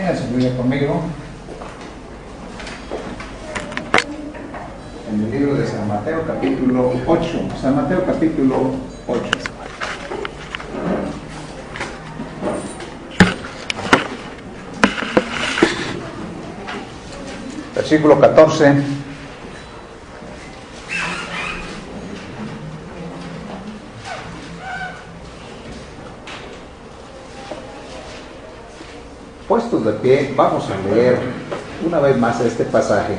Mira su Biblia conmigo. En el libro de San Mateo capítulo 8. San Mateo capítulo 8. Versículo 14. Puestos de pie, vamos a leer una vez más este pasaje.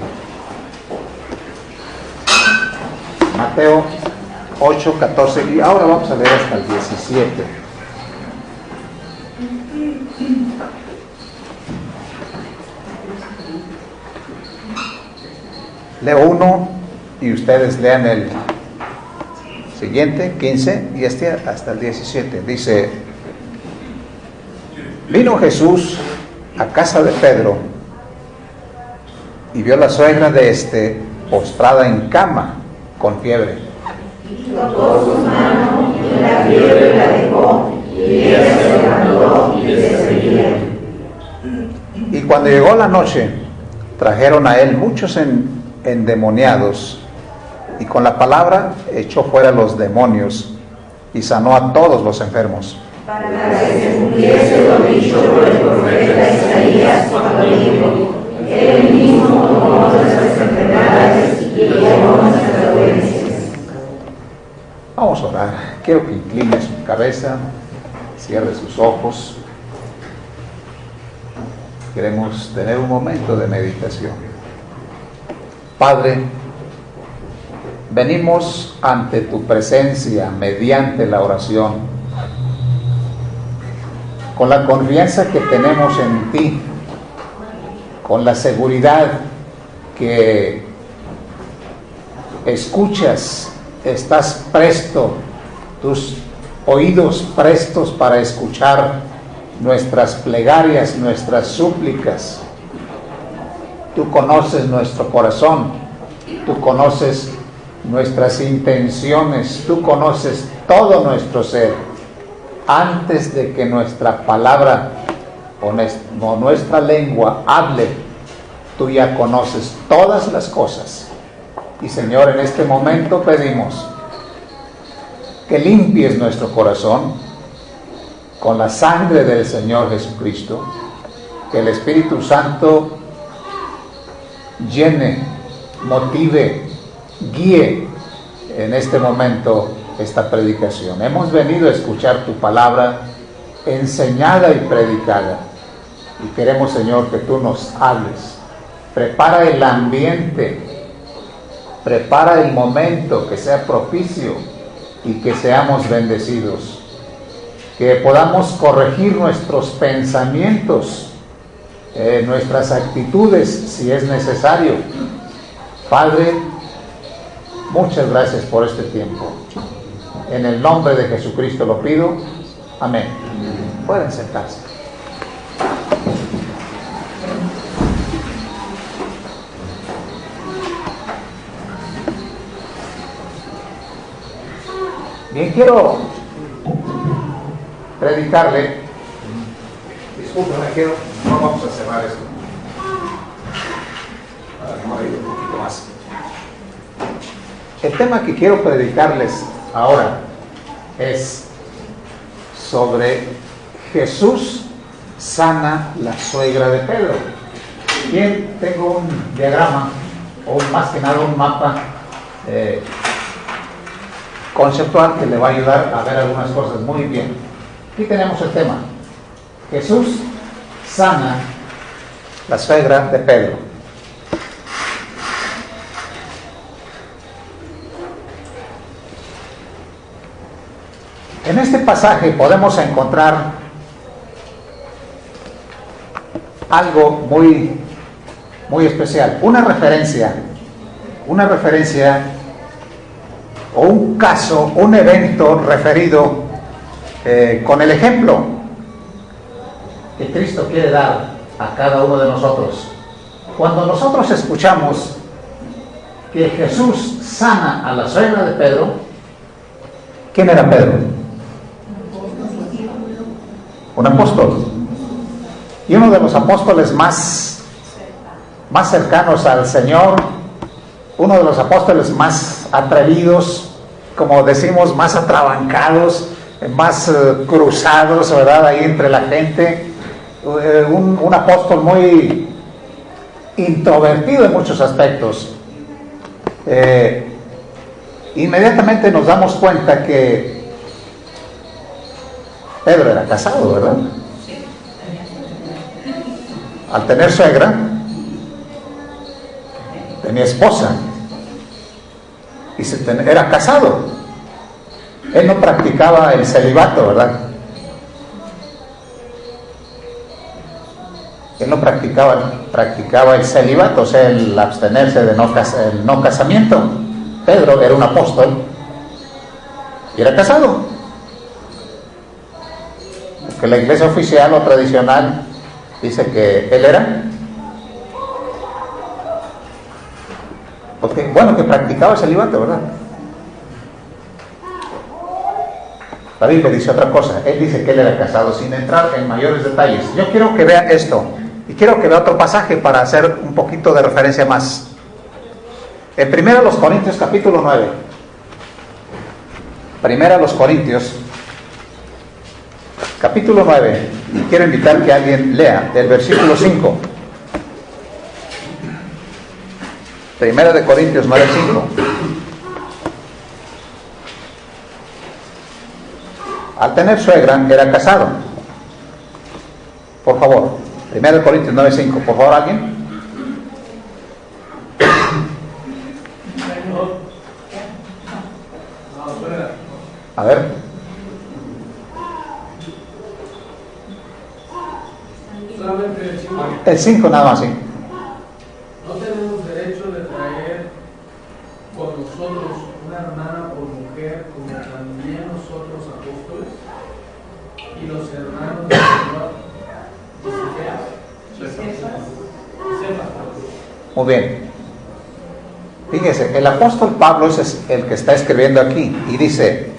Mateo 8, 14, y ahora vamos a leer hasta el 17. Leo uno y ustedes lean el siguiente, 15, y hasta el 17. Dice: vino Jesús a casa de Pedro y vio a la suegra de este postrada en cama con fiebre. Y tocó sus manos y la fiebre la dejó, y ella se levantó y le servía. Y cuando llegó la noche, trajeron a él muchos endemoniados, y con la palabra echó fuera los demonios y sanó a todos los enfermos. Para que se cumpliese lo dicho por el profeta Isaías cuando dijo: Él mismo tomó nuestras enfermedades y llevó nuestras dolencias. Vamos a orar. Quiero que incline su cabeza, cierre sus ojos. Queremos tener un momento de meditación. Padre, venimos ante tu presencia mediante la oración, con la confianza que tenemos en ti, con la seguridad que escuchas, estás presto, tus oídos prestos para escuchar nuestras plegarias, nuestras súplicas. Tú conoces nuestro corazón, tú conoces nuestras intenciones, tú conoces todo nuestro ser. Antes de que nuestra palabra o nuestra lengua hable, tú ya conoces todas las cosas. Y Señor, en este momento pedimos que limpies nuestro corazón con la sangre del Señor Jesucristo, que el Espíritu Santo llene, motive, guíe en este momento esta predicación. Hemos venido a escuchar tu palabra enseñada y predicada, y queremos, Señor, que tú nos hables. Prepara el ambiente, prepara el momento que sea propicio y que seamos bendecidos, que podamos corregir nuestros pensamientos, nuestras actitudes si es necesario. Padre, muchas gracias por este tiempo. En el nombre de Jesucristo lo pido. Amén. Pueden sentarse. Bien, quiero predicarle. Disculpen, no vamos a cerrar esto. Vamos a ir un poquito más. El tema que quiero predicarles ahora es sobre Jesús sana la suegra de Pedro. Bien, tengo un diagrama, o más que nada un mapa conceptual que le va a ayudar a ver algunas cosas muy bien. Aquí tenemos el tema: Jesús sana la suegra de Pedro. En este pasaje podemos encontrar algo muy especial, una referencia o un caso, un evento referido con el ejemplo que Cristo quiere dar a cada uno de nosotros. Cuando nosotros escuchamos que Jesús sana a la suegra de Pedro, ¿quién era Pedro? Un apóstol. y uno de los apóstoles más cercanos al Señor, uno de los apóstoles más atrevidos, como decimos, más atrabancados, más cruzados, ¿verdad?, ahí entre la gente, un apóstol muy introvertido en muchos aspectos. Inmediatamente nos damos cuenta que Pedro era casado, ¿verdad? Al tener suegra, tenía esposa y era casado. Él no practicaba el celibato, ¿verdad? Él no practicaba el celibato, o sea, el abstenerse de el no casamiento. Pedro era un apóstol y era casado. Porque la iglesia oficial o tradicional dice que él era, porque, bueno, que practicaba el celibato, ¿verdad? La Biblia dice otra cosa. Él dice que él era casado, sin entrar en mayores detalles. Yo quiero que vea esto, y quiero que vea otro pasaje para hacer un poquito de referencia más. En 1 Corintios capítulo 9. 1 Corintios capítulo 9. Y quiero invitar que alguien lea el versículo 5. 1 Corintios 9, 5. Al tener suegra, era casado. Por favor, 1 Corintios 9, 5. Por favor, alguien. A ver. El 5 nada más, sí. No tenemos derecho de traer con nosotros una hermana por mujer, como también nosotros apóstoles y los hermanos del Señor. Muy bien. Fíjese, el apóstol Pablo es el que está escribiendo aquí y dice: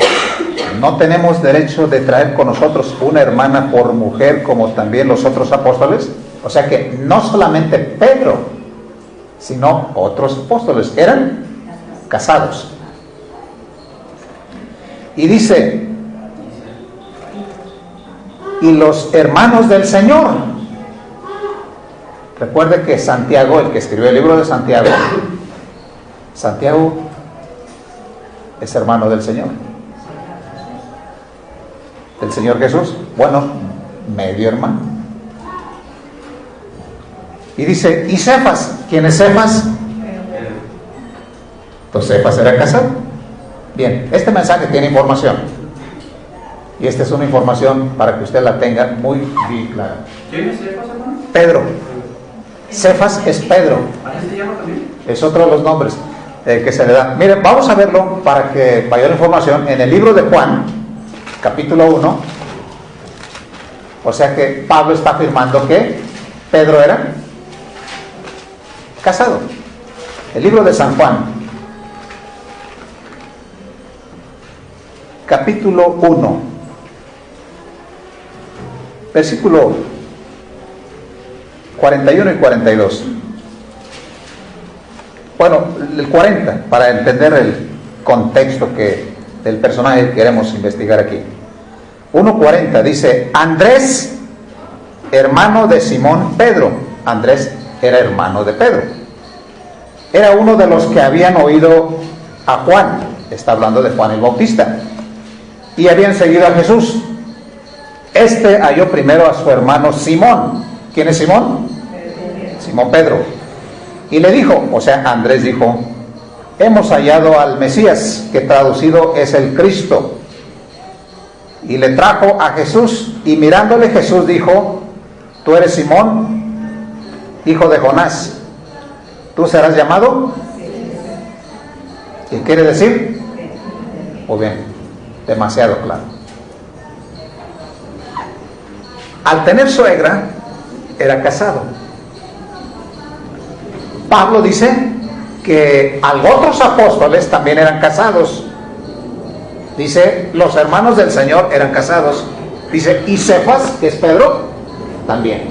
no tenemos derecho de traer con nosotros una hermana por mujer, como también los otros apóstoles. O sea que no solamente Pedro, sino otros apóstoles eran casados. Y dice: y los hermanos del Señor. Recuerde que Santiago, el que escribió el libro de Santiago es hermano del Señor. ¿Del Señor Jesús? Bueno, medio hermano. Y dice: ¿y Cefas? ¿Quién es Cefas? Entonces Cefas era casado. Bien, este mensaje tiene información. Y esta es una información para que usted la tenga muy bien clara. ¿Quién es Cefas, hermano? Pedro. Cefas es Pedro. ¿Así se llama también? Es otro de los nombres que se le da. Miren, vamos a verlo para que mayor información en el libro de Juan, capítulo 1. O sea que Pablo está afirmando que Pedro era casado. El libro de San Juan, capítulo 1, versículo 41 y 42. Bueno, el 40, para entender el contexto del personaje que queremos investigar aquí. 1:40 dice: Andrés, hermano de Simón Pedro. Andrés era hermano de Pedro. Era uno de los que habían oído a Juan. Está hablando de Juan el Bautista. Y habían seguido a Jesús. Este halló primero a su hermano Simón. ¿Quién es Simón? Simón Pedro. Y le dijo, o sea, Andrés dijo: hemos hallado al Mesías, que traducido es el Cristo. Y le trajo a Jesús, y mirándole Jesús dijo: tú eres Simón, hijo de Jonás, ¿tú serás llamado? ¿Qué quiere decir? Muy bien, demasiado claro. Al tener suegra, era casado. Pablo dice que otros apóstoles también eran casados. Dice: los hermanos del Señor eran casados. Dice: y Cefas, que es Pedro, también.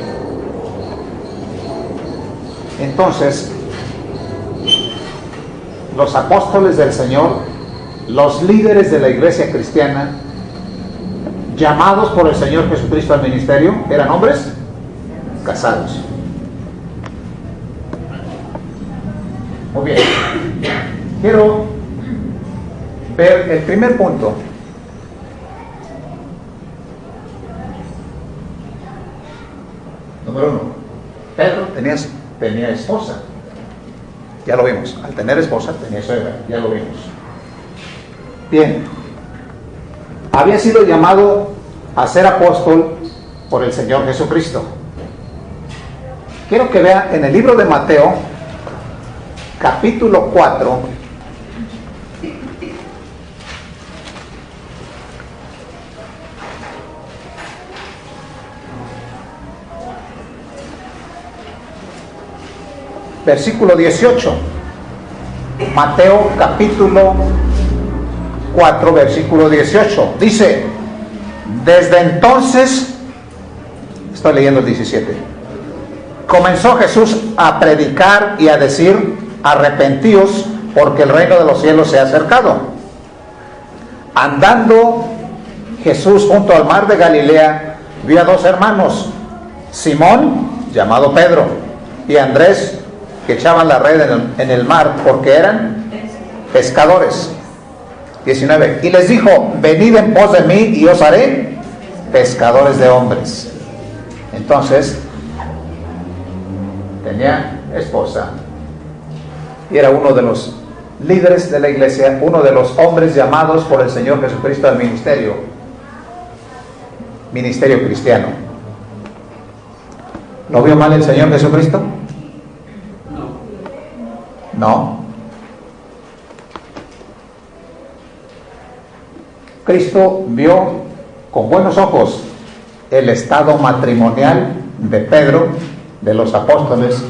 Entonces, los apóstoles del Señor, los líderes de la iglesia cristiana, llamados por el Señor Jesucristo al ministerio, eran hombres casados. Muy bien. Quiero ver el primer punto. Número 1. Pedro tenía esposa. Ya lo vimos. Al tener esposa tenía suegra. Ya lo vimos. Bien. Había sido llamado a ser apóstol por el Señor Jesucristo. Quiero que vea en el libro de Mateo, capítulo 4, versículo 18. Mateo capítulo 4, versículo 18. Dice: desde entonces, estoy leyendo el 17, comenzó Jesús a predicar y a decir: arrepentíos, porque el reino de los cielos se ha acercado. Andando Jesús junto al mar de Galilea, vio a dos hermanos, Simón, llamado Pedro, y Andrés, que echaban la red en el mar, porque eran pescadores. 19. Y les dijo: venid en pos de mí, y os haré pescadores de hombres. Entonces, tenía esposa, y era uno de los líderes de la iglesia, uno de los hombres llamados por el Señor Jesucristo al ministerio cristiano. ¿Lo vio mal el Señor Jesucristo? No. Cristo vio con buenos ojos el estado matrimonial de Pedro, de los apóstoles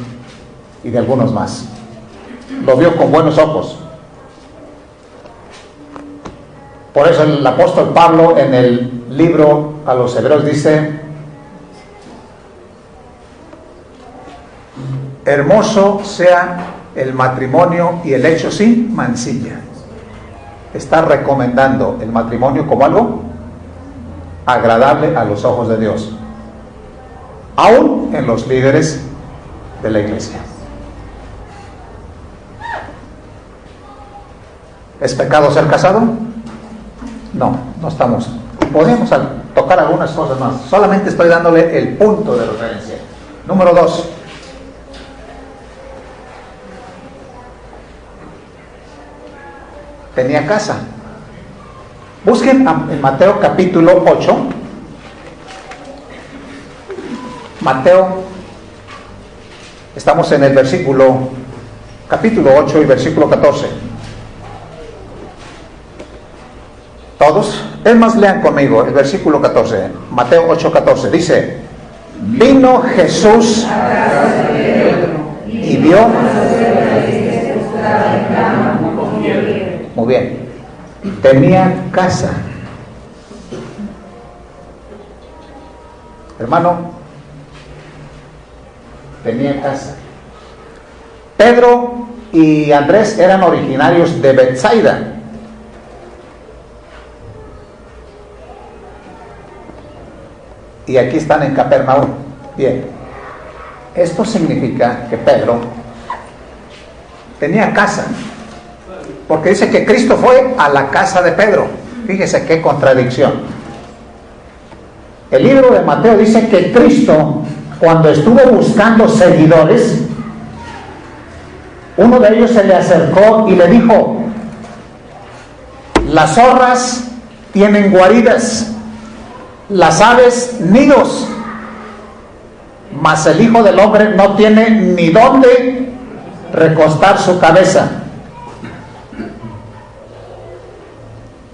y de algunos más. Lo vio con buenos ojos. Por eso el apóstol Pablo en el libro a los Hebreos dice: hermoso sea el matrimonio y el hecho sin mancilla. Está recomendando el matrimonio como algo agradable a los ojos de Dios, aún en los líderes de la iglesia. ¿Es pecado ser casado? No, no estamos. Podemos tocar algunas cosas más. Solamente estoy dándole el punto de referencia. Número 2. Tenía casa. Busquen en Mateo capítulo 8. Mateo, estamos en el capítulo 8 y versículo 14. ¿Todos? Es más, lean conmigo el versículo 14. Mateo 8, 14. Dice: vino Jesús y vio. Muy bien. Tenía casa. Hermano, tenía casa. Pedro y Andrés eran originarios de Betsaida. Y aquí están en Capernaum. Bien. Esto significa que Pedro tenía casa. Porque dice que Cristo fue a la casa de Pedro. Fíjese qué contradicción. El libro de Mateo dice que Cristo, cuando estuvo buscando seguidores, uno de ellos se le acercó y le dijo: las zorras tienen guaridas, las aves nidos, mas el Hijo del Hombre no tiene ni dónde recostar su cabeza.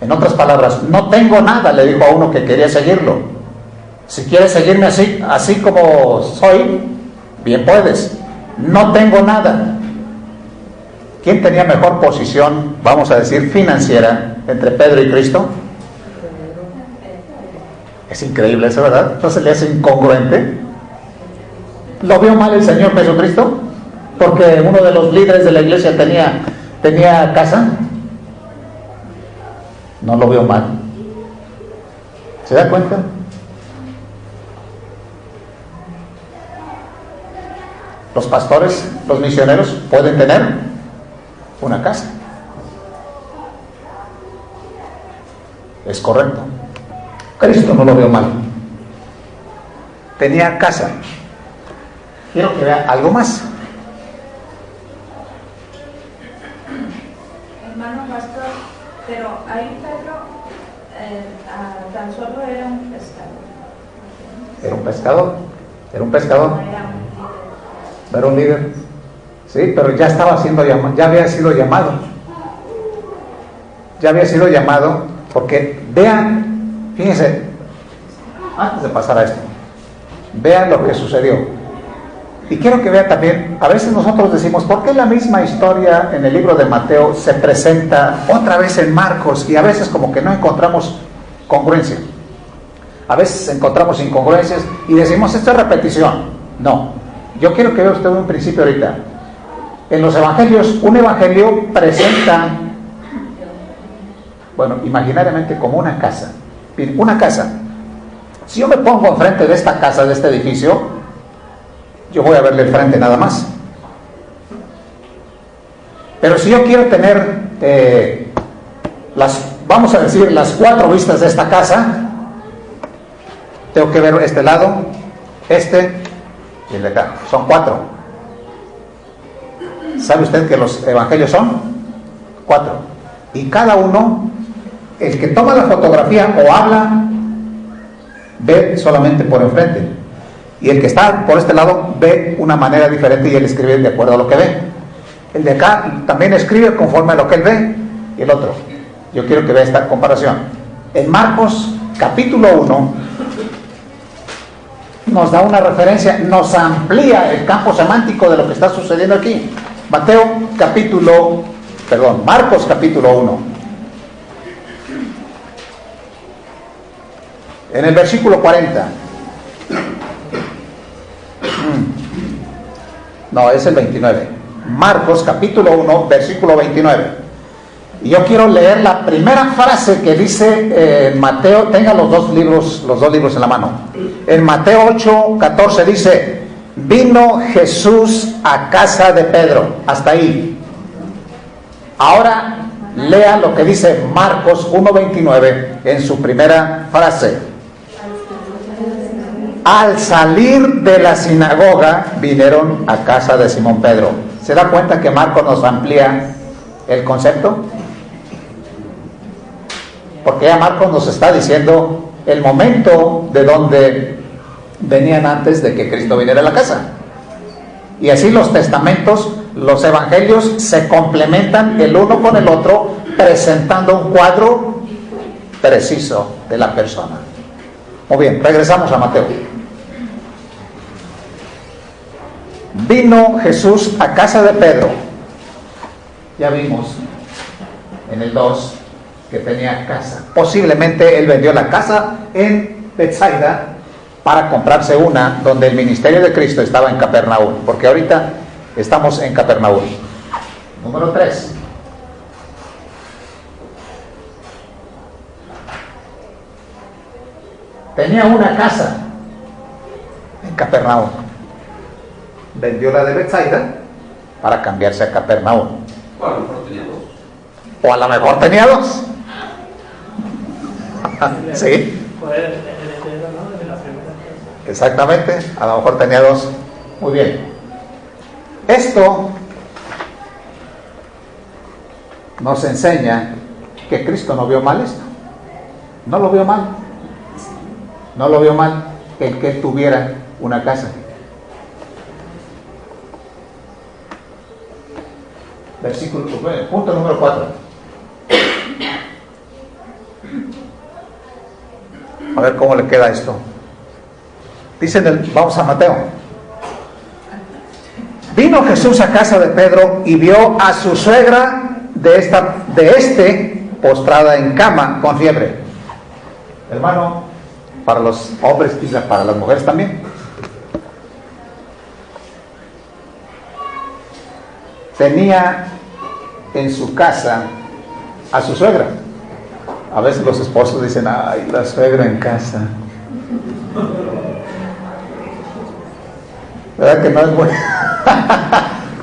En otras palabras, no tengo nada, le dijo a uno que quería seguirlo. Si quieres seguirme así como soy, bien puedes. No tengo nada. ¿Quién tenía mejor posición, vamos a decir, financiera entre Pedro y Cristo? Es increíble eso, ¿verdad? ¿No se le hace incongruente? ¿Lo vio mal el Señor Jesucristo? porque uno de los líderes de la iglesia tenía casa. No lo veo mal. ¿Se da cuenta? Los pastores, los misioneros pueden tener una casa. Es correcto. Cristo no lo veo mal. Tenía casa. Quiero que vea algo más. Hermano pastor, pero ahí Pedro tan solo era un pescador. Era un pescador. Era un pescador. No era un líder. Era un líder. Sí, pero ya estaba siendo llamado, ya había sido llamado. Ya había sido llamado, porque vean, fíjense, antes de pasar a esto, vean lo que sucedió. Y quiero que vean también, a veces nosotros decimos, ¿por qué la misma historia en el libro de Mateo se presenta otra vez en Marcos? Y a veces como que no encontramos congruencia. A veces encontramos incongruencias y decimos, esto es repetición. No, yo quiero que vea usted un principio ahorita. En los evangelios, un evangelio presenta, bueno, imaginariamente como una casa. Una casa. Si yo me pongo enfrente de esta casa, de este edificio, yo voy a verle el frente nada más. Pero si yo quiero tener vamos a decir, las 4 vistas de esta casa, tengo que ver este lado, este y el de acá. Son 4. ¿Sabe usted que los evangelios son 4? Y cada uno, el que toma la fotografía o habla, ve solamente por enfrente. Y el que está por este lado ve una manera diferente y él escribe de acuerdo a lo que ve. El de acá también escribe conforme a lo que él ve y el otro. Yo quiero que vea esta comparación. En Marcos capítulo 1 nos da una referencia, nos amplía el campo semántico de lo que está sucediendo aquí. Marcos capítulo 1. En el versículo 40. No, es el 29. Marcos capítulo 1, versículo 29. Y yo quiero leer la primera frase que dice Mateo. Tenga los dos libros en la mano. En Mateo 8, 14 dice: vino Jesús a casa de Pedro. Hasta ahí. Ahora lea lo que dice Marcos 1:29 en su primera frase. Al salir de la sinagoga vinieron a casa de Simón Pedro. ¿Se da cuenta que Marcos nos amplía el concepto? Porque ya Marcos nos está diciendo el momento de donde venían antes de que Cristo viniera a la casa. Y así los testamentos, los evangelios se complementan el uno con el otro, presentando un cuadro preciso de la persona. Muy bien, regresamos a Mateo. Vino Jesús a casa de Pedro. Ya vimos en el 2 que tenía casa. Posiblemente él vendió la casa en Betsaida para comprarse una donde el ministerio de Cristo estaba en Capernaum, porque ahorita estamos en Capernaum. Número 3. Tenía una casa en Capernaum. Vendió la de Betsaida para cambiarse a Capernaum. O a lo mejor tenía 2. O a lo mejor tenía 2. Sí. Exactamente, a lo mejor tenía 2. Muy bien. Esto nos enseña que Cristo no vio mal esto. No lo vio mal. No lo vio mal el que él tuviera una casa. Punto número 4. A ver cómo le queda esto. Vamos a Mateo. Vino Jesús a casa de Pedro y vio a su suegra postrada en cama con fiebre. Hermano, para los hombres y para las mujeres también. tenía en su casa a su suegra. A veces los esposos dicen, ay, la suegra en casa. ¿Verdad que no es bueno?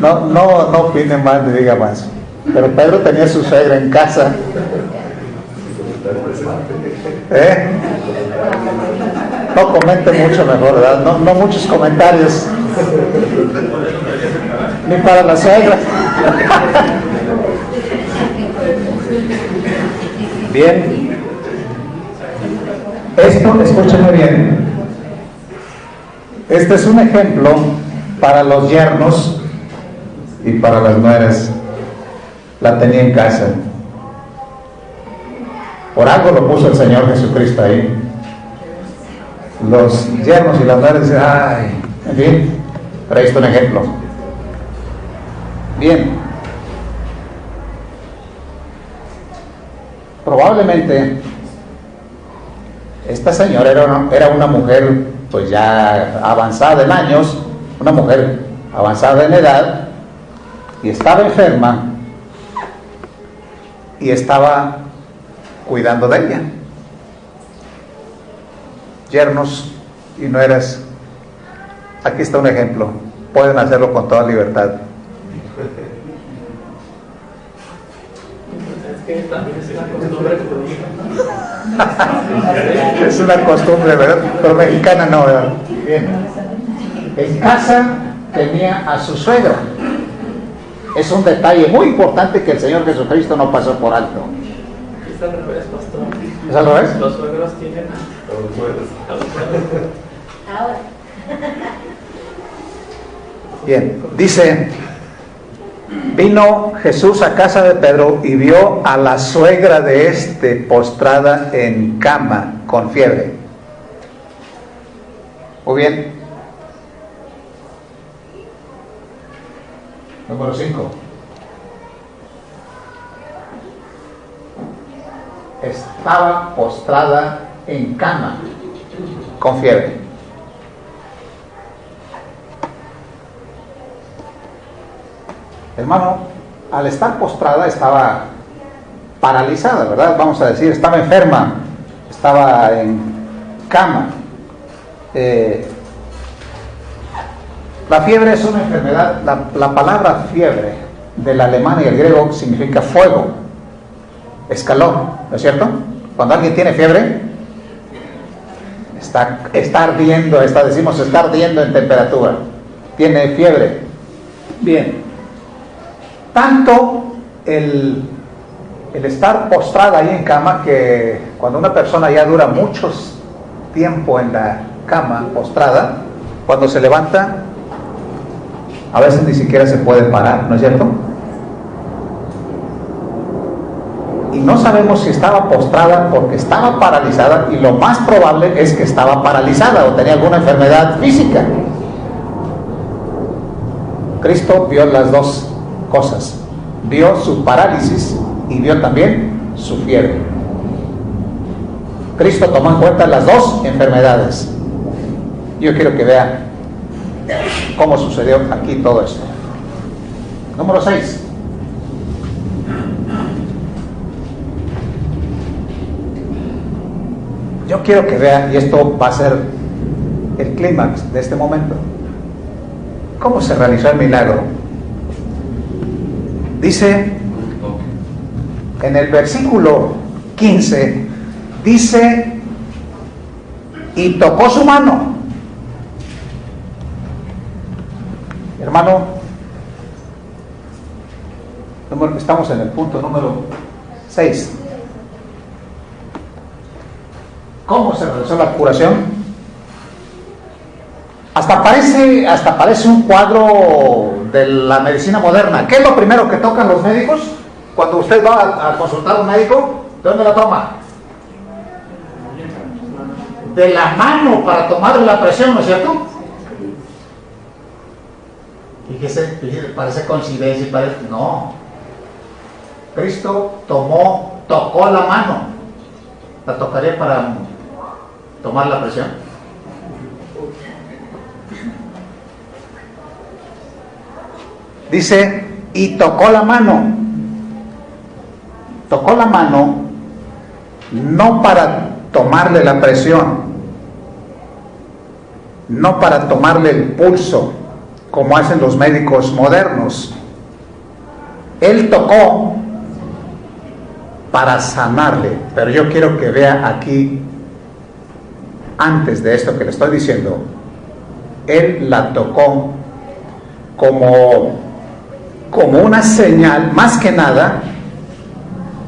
No opine más ni diga más. Pero Pedro tenía su suegra en casa. No comente mucho mejor, ¿verdad? No muchos comentarios. Ni para la suegra. Bien. Esto, escúchenme bien. Este es un ejemplo para los yernos y para las nueras. La tenía en casa. Por algo lo puso el Señor Jesucristo ahí. Los yernos y las nueras dicen, ay, en fin, pero ahí está un ejemplo. Bien. Probablemente esta señora era una mujer pues ya avanzada en años, una mujer avanzada en edad, y estaba enferma y estaba cuidando de ella. Yernos y nueras, aquí está un ejemplo, pueden hacerlo con toda libertad. Es una costumbre, ¿verdad? Pero mexicana no, ¿verdad? Bien. En casa tenía a su suegro. Es un detalle muy importante que el Señor Jesucristo no pasó por alto. Es al revés, pastor. ¿Es al revés? Los suegros tienen a los suegros. Ahora. Bien, dice, vino Jesús a casa de Pedro y vio a la suegra de este postrada en cama con fiebre. Muy bien. Número 5. Estaba postrada en cama con fiebre. Hermano, al estar postrada estaba paralizada, ¿verdad? Vamos a decir, estaba enferma, estaba en cama. La fiebre es una enfermedad, la palabra fiebre del alemán y el griego significa fuego, es calor, ¿no es cierto? Cuando alguien tiene fiebre, está ardiendo, decimos está ardiendo en temperatura, tiene fiebre. Bien. Tanto el estar postrada ahí en cama, que cuando una persona ya dura mucho tiempo en la cama postrada, cuando se levanta, a veces ni siquiera se puede parar, ¿no es cierto? Y no sabemos si estaba postrada porque estaba paralizada, y lo más probable es que estaba paralizada o tenía alguna enfermedad física. Cristo vio las dos cosas, vio su parálisis y vio también su fiebre. Cristo tomó en cuenta las dos enfermedades. Yo quiero que vean cómo sucedió aquí todo esto. Número 6. Yo quiero que vean, y esto va a ser el clímax de este momento, cómo se realizó el milagro. Dice en el versículo 15, dice, y tocó su mano. Hermano, estamos en el punto número 6. ¿Cómo se realizó la curación? Hasta parece un cuadro de la medicina moderna. ¿Qué es lo primero que tocan los médicos? Cuando usted va a consultar a un médico, ¿de dónde la toma? De la mano, para tomarle la presión, ¿no es cierto? Fíjese, parece coincidencia, no. Cristo tocó la mano. ¿La tocaría para tomar la presión? Dice y tocó la mano. Tocó la mano no para tomarle la presión, no para tomarle el pulso, como hacen los médicos modernos. Él tocó para sanarle. Pero yo quiero que vea aquí, antes de esto que le estoy diciendo, él la tocó como una señal, más que nada,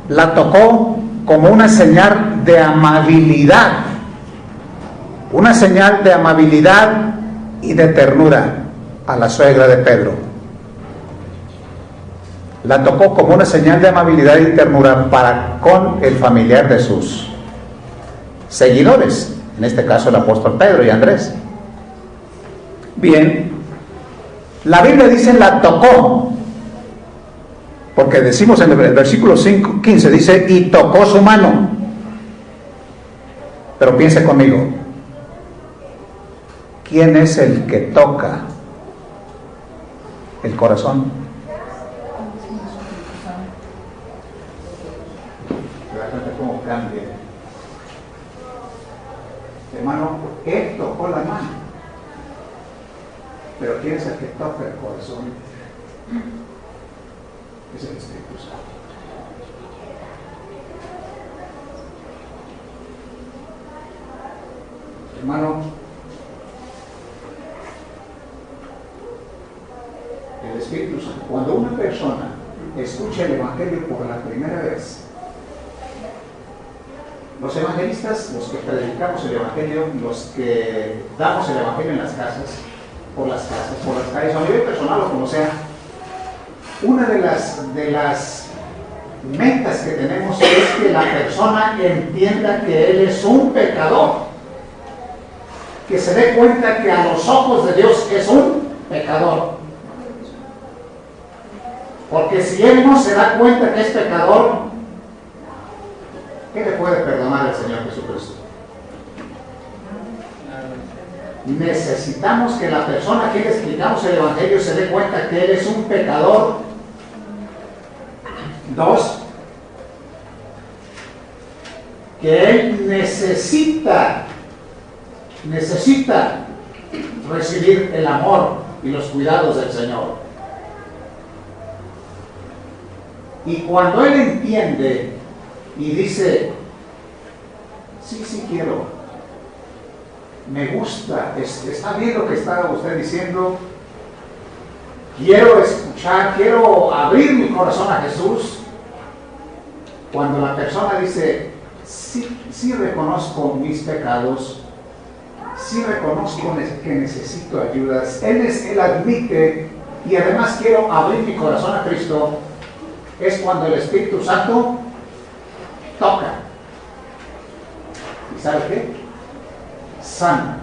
la tocó como una señal de amabilidad, una señal de amabilidad y de ternura a la suegra de Pedro. La tocó como una señal de amabilidad y ternura para con el familiar de sus seguidores, en este caso el apóstol Pedro y Andrés. Bien, la Biblia dice la tocó, porque decimos en el versículo 15, dice, y tocó su mano. Pero piense conmigo, ¿quién es el que toca el corazón? ¿Te das cuenta cómo cambia? Hermano, él tocó la mano, pero ¿quién es el que toca el corazón? Es el Espíritu Santo. Hermano, el Espíritu Santo, cuando una persona escucha el Evangelio por la primera vez, los evangelistas, los que predicamos el Evangelio, los que damos el Evangelio en las casas, por las calles, a nivel personal o como sea, una de las metas que tenemos es que la persona entienda que él es un pecador, que se dé cuenta que a los ojos de Dios es un pecador. Porque si él no se da cuenta que es pecador, ¿qué le puede perdonar el Señor Jesucristo? Necesitamos que la persona a quien le explicamos el Evangelio se dé cuenta que él es un pecador. 2, que él necesita recibir el amor y los cuidados del Señor. Y cuando él entiende y dice, sí quiero, me gusta, está bien lo que está usted diciendo, quiero escuchar, quiero abrir mi corazón a Jesús. Cuando la persona dice, sí reconozco mis pecados, sí reconozco que necesito ayudas, él admite y además quiero abrir mi corazón a Cristo, es cuando el Espíritu Santo toca. ¿Y sabe qué? Sana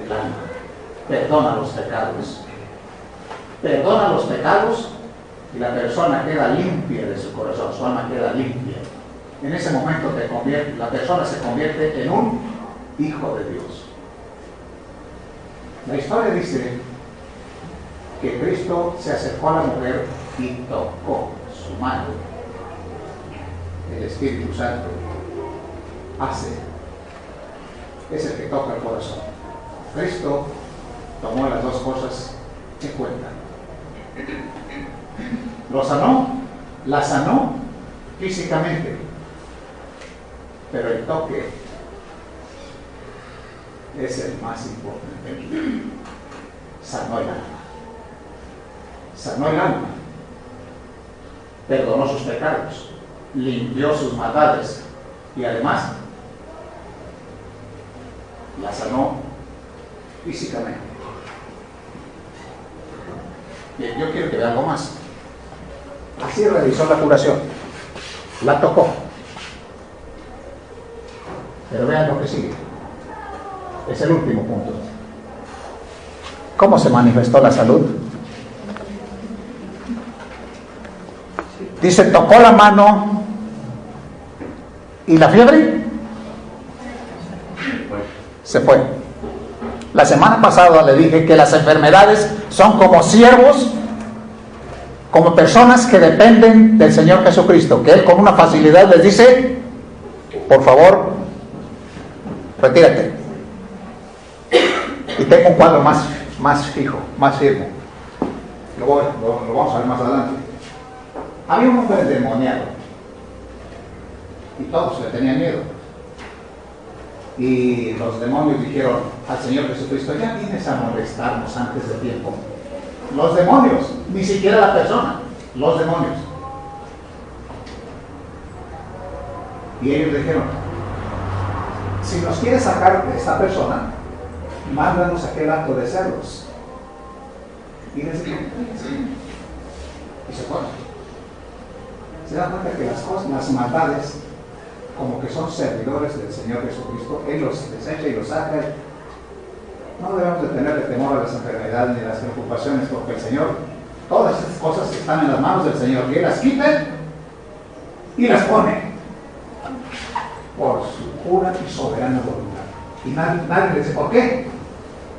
el alma, perdona los pecados. Perdona los pecados y la persona queda limpia de su corazón, su alma queda limpia. En ese momento la persona se convierte en un hijo de Dios. La historia dice que Cristo se acercó a la mujer y tocó su mano. El Espíritu Santo es el que toca el corazón. Cristo tomó las dos cosas en cuenta. La sanó físicamente, pero el toque es el más importante. Sanó el alma, perdonó sus pecados, limpió sus maldades y además la sanó físicamente. Bien, yo quiero que vea algo más. Así realizó la curación, la tocó, pero vean lo que sigue, es el último punto. ¿Cómo se manifestó la salud? Dice, tocó la mano y la fiebre se fue. La semana pasada le dije que las enfermedades son como ciervos como personas que dependen del Señor Jesucristo, que Él con una facilidad les dice, por favor, retírate. Y tengo un cuadro más fijo, más firme. Lo vamos a ver más adelante. Había un hombre endemoniado y todos le tenían miedo. Y los demonios dijeron al Señor Jesucristo, ya vienes a molestarnos antes de tiempo. Los demonios, ni siquiera la persona, los demonios. Y ellos dijeron, si nos quieres sacar de esta persona, mándanos aquel acto de cerdos. Y les dijeron, sí. Y se fueron. Se dan cuenta que las cosas, las maldades, como que son servidores del Señor Jesucristo, Él los desecha y los saca. No debemos de tenerle temor a las enfermedades ni a las preocupaciones, porque el Señor, todas estas cosas están en las manos del Señor, y Él las quita y las pone por su pura y soberana voluntad. Y nadie le dice, ¿por qué?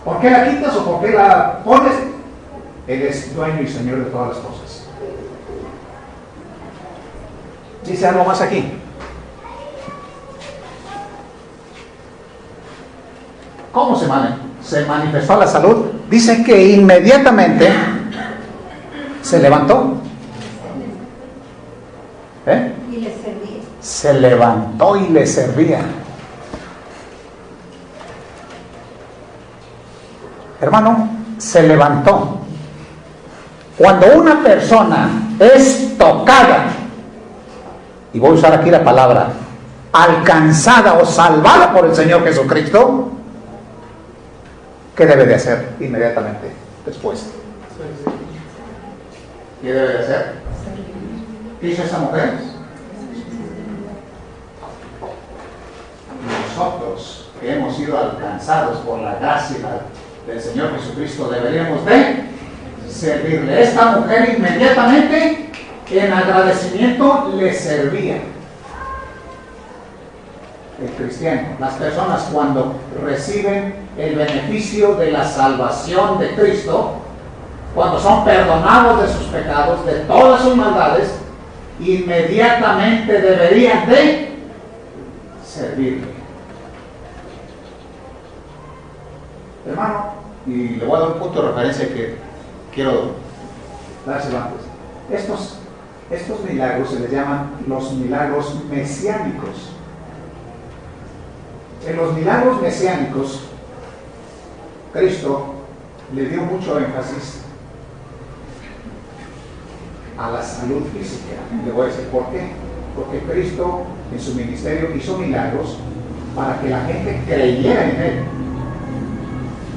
¿Por qué la quitas o por qué la pones? Él es dueño y Señor de todas las cosas. Dice algo más aquí. ¿Cómo se manifestó la salud? Dice que inmediatamente se levantó. Y le servía. Se levantó y le servía. Hermano, se levantó. Cuando una persona es tocada, y voy a usar aquí la palabra, alcanzada o salvada por el Señor Jesucristo, ¿qué debe de hacer inmediatamente después? ¿Qué debe de hacer? ¿Qué hizo esa mujer? Nosotros que hemos sido alcanzados por la gracia del Señor Jesucristo deberíamos de servirle. Esta mujer inmediatamente en agradecimiento le servía. El cristiano, las personas cuando reciben el beneficio de la salvación de Cristo, cuando son perdonados de sus pecados, de todas sus maldades, inmediatamente deberían de servirle. Hermano, y le voy a dar un punto de referencia que quiero dárselo antes. Estos milagros se les llaman los milagros mesiánicos. En los milagros mesiánicos, Cristo le dio mucho énfasis a la salud física. Le voy a decir por qué. Porque Cristo en su ministerio hizo milagros para que la gente creyera en Él.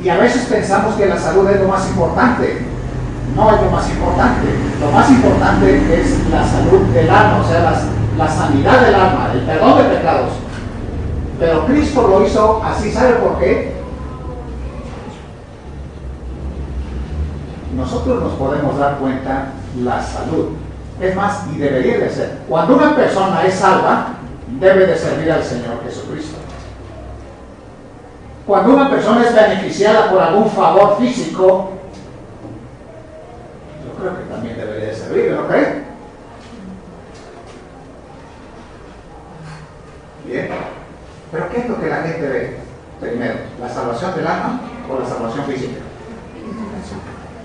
Y a veces pensamos que la salud es lo más importante. No es lo más importante. Lo más importante es la salud del alma, o sea, la sanidad del alma, el perdón de pecados. Pero Cristo lo hizo así, ¿sabe por qué? Nosotros nos podemos dar cuenta la salud. Es más, y debería de ser. Cuando una persona es salva, debe de servir al Señor Jesucristo. Cuando una persona es beneficiada por algún favor físico, yo creo que también debería de servir, ¿no cree? Bien. Pero ¿qué es lo que la gente ve primero? ¿La salvación del alma o la salvación física?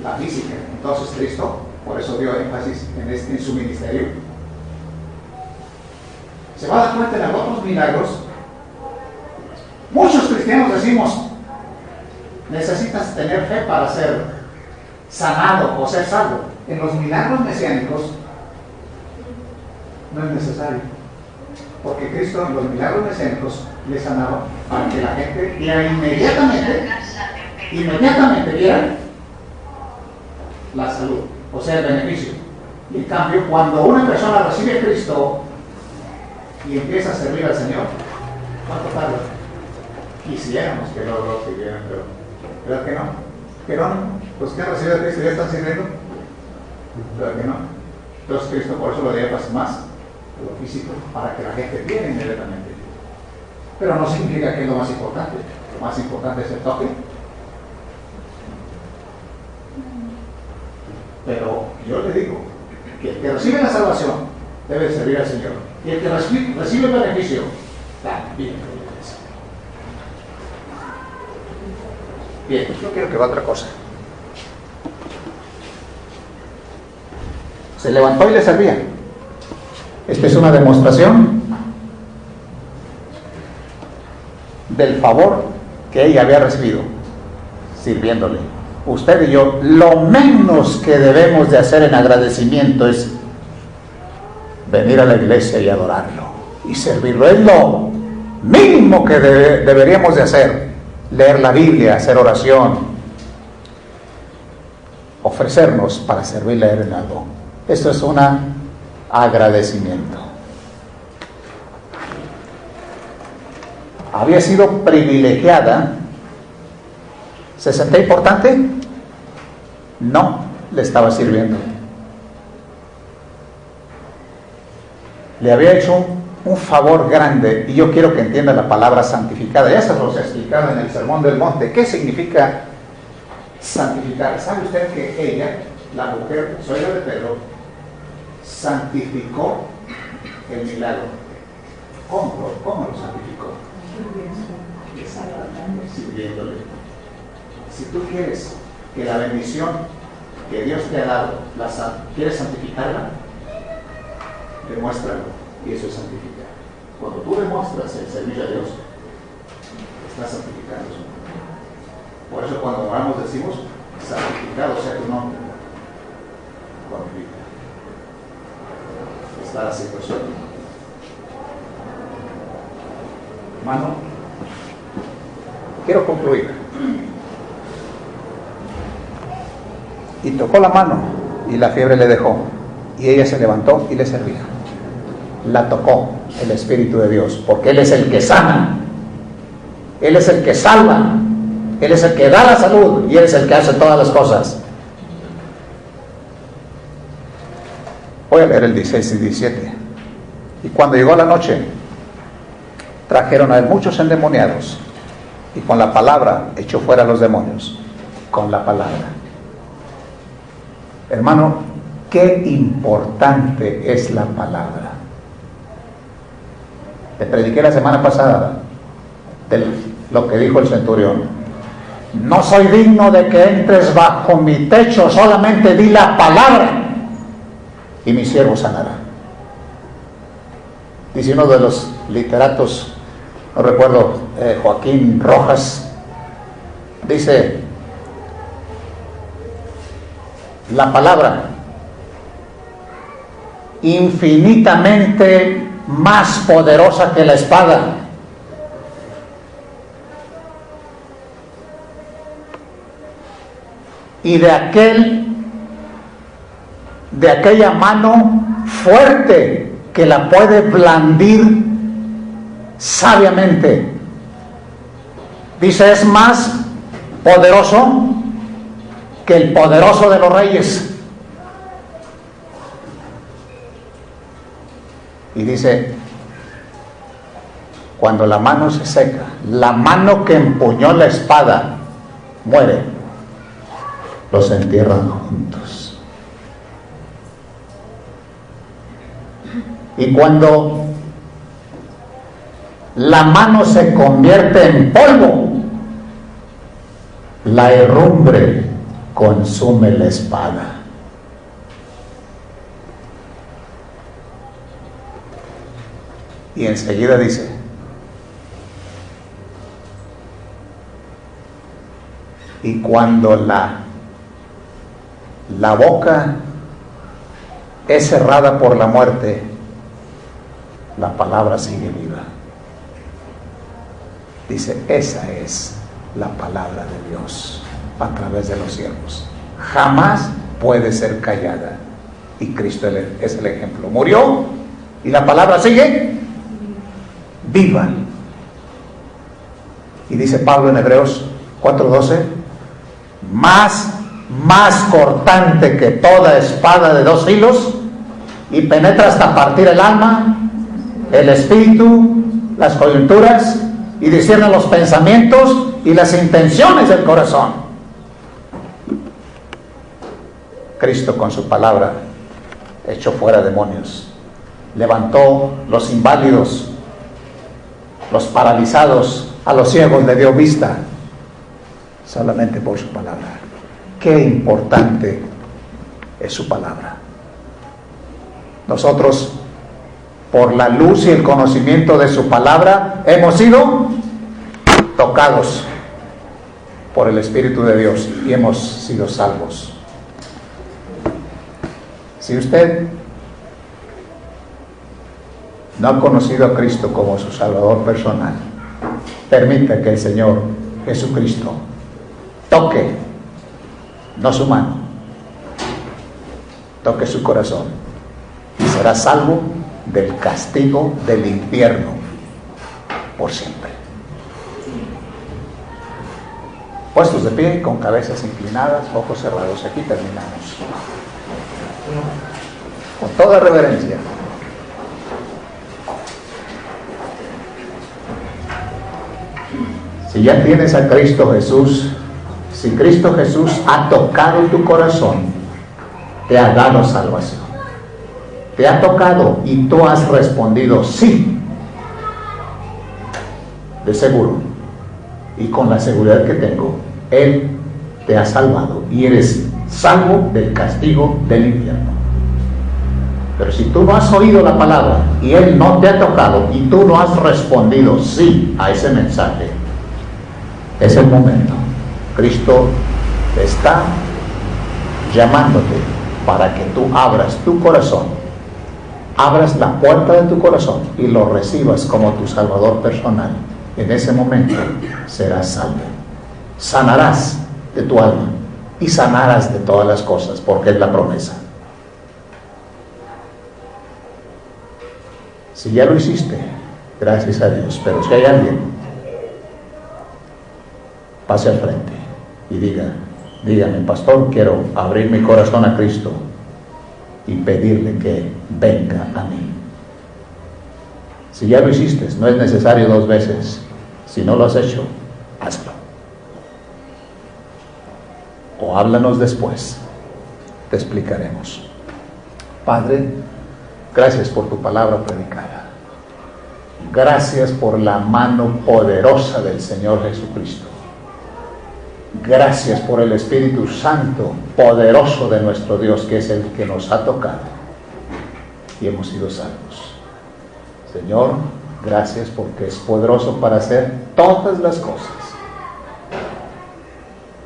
La física. Entonces Cristo, por eso dio énfasis en su ministerio. Se va a dar cuenta en los otros milagros. Muchos cristianos decimos, necesitas tener fe para ser sanado o ser salvo. En los milagros mesiánicos no es necesario. Porque Cristo en los milagros mesiánicos le sanaba para que la gente viera inmediatamente viera la salud, o sea, el beneficio. Y en cambio, cuando una persona recibe a Cristo y empieza a servir al Señor, ¿cuánto tarda? Quisiéramos que no lo siguieran, pero ¿verdad que no? ¿Que no? Los que han recibido a Cristo ya están sirviendo, ¿verdad que no? Entonces Cristo por eso lo dio más lo físico, para que la gente viera inmediatamente. Pero no significa que es lo más importante. Lo más importante es el toque. Pero yo le digo, que el que recibe la salvación debe servir al Señor. Y el que recibe el beneficio, también. Bien, yo quiero que va otra cosa. Se levantó y le servía. Esta es una demostración del favor que ella había recibido sirviéndole. Usted y yo, lo menos que debemos de hacer en agradecimiento es venir a la iglesia y adorarlo y servirlo. Es lo mínimo que deberíamos de hacer. Leer la Biblia, hacer oración, ofrecernos para servirle a él en algo. Esto es un agradecimiento. Había sido privilegiada. ¿Se sentía importante? No, le estaba sirviendo. Le había hecho un favor grande, y yo quiero que entienda la palabra santificada. Ya se los he explicado en el Sermón del Monte. ¿Qué significa santificar? ¿Sabe usted que ella, la mujer, suegra de Pedro, santificó el milagro? ¿Cómo lo santificó? Sirviéndole. Si tú quieres que la bendición que Dios te ha dado, ¿quieres santificarla? Demuéstralo, y eso es santificar. Cuando tú demuestras el servicio a Dios, estás santificando su nombre. Por eso cuando oramos decimos, santificado sea tu nombre. Glorifica. Está la situación. Hermano, quiero concluir. Y tocó la mano, y la fiebre le dejó, y ella se levantó y le servía. La tocó el Espíritu de Dios, porque Él es el que sana, Él es el que salva, Él es el que da la salud, y Él es el que hace todas las cosas. Voy a leer el 16 y 17. Y cuando llegó la noche, trajeron a él muchos endemoniados, y con la palabra echó fuera a los demonios. Con la palabra. Hermano, qué importante es la palabra. Te prediqué la semana pasada de lo que dijo el centurión. No soy digno de que entres bajo mi techo, solamente di la palabra y mi siervo sanará. Dice uno de los literatos, no recuerdo, Joaquín Rojas, dice: la palabra infinitamente más poderosa que la espada, y de aquella mano fuerte que la puede blandir sabiamente. Dice, es más poderoso que el poderoso de los reyes. Y dice, cuando la mano se seca, la mano que empuñó la espada muere, los entierran juntos. Y cuando la mano se convierte en polvo, la herrumbre consume la espada. Y enseguida dice, y cuando la boca es cerrada por la muerte, la palabra sigue viva. Dice, esa es la palabra de Dios a través de los siervos. Jamás puede ser callada. Y Cristo es el ejemplo. Murió y la palabra sigue viva. Y dice Pablo en Hebreos 4:12, más cortante que toda espada de 2 filos, y penetra hasta partir el alma, el espíritu, las coyunturas, y discierne los pensamientos y las intenciones del corazón. Cristo con su palabra echó fuera demonios, levantó los inválidos, los paralizados, a los ciegos le dio vista, solamente por su palabra. Qué importante es su palabra. Nosotros, por la luz y el conocimiento de su palabra, hemos sido tocados por el Espíritu de Dios y hemos sido salvos. Si usted no ha conocido a Cristo como su Salvador personal, permita que el Señor Jesucristo toque, no su mano, toque su corazón y será salvo del castigo del infierno por siempre. Puestos de pie, con cabezas inclinadas, ojos cerrados, aquí terminamos. Con toda reverencia. Si ya tienes a Cristo Jesús, si Cristo Jesús ha tocado tu corazón, te ha dado salvación. Te ha tocado y tú has respondido sí, de seguro, y con la seguridad que tengo, Él te ha salvado y eres salvo del castigo del infierno. Pero si tú no has oído la palabra y Él no te ha tocado y tú no has respondido sí a ese mensaje, es el momento. Cristo te está llamándote para que tú abras tu corazón, abras la puerta de tu corazón y lo recibas como tu Salvador personal. En ese momento serás salvo. Sanarás de tu alma y sanarás de todas las cosas, porque es la promesa. Si ya lo hiciste, gracias a Dios. Pero si hay alguien, pase al frente y dígame, pastor, quiero abrir mi corazón a Cristo y pedirle que venga a mí. Si ya lo hiciste, no es necesario 2 veces. Si no lo has hecho, hazlo. O háblanos después, te explicaremos. Padre, gracias por tu palabra predicada. Gracias por la mano poderosa del Señor Jesucristo. Gracias por el Espíritu Santo poderoso de nuestro Dios, que es el que nos ha tocado y hemos sido salvos. Señor, gracias porque es poderoso para hacer todas las cosas.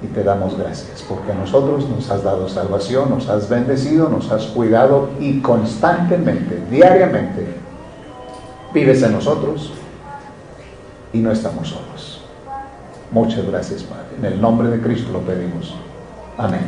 Y te damos gracias porque a nosotros nos has dado salvación, nos has bendecido, nos has cuidado y constantemente, diariamente, vives en nosotros y no estamos solos. Muchas gracias, Padre. En el nombre de Cristo lo pedimos. Amén.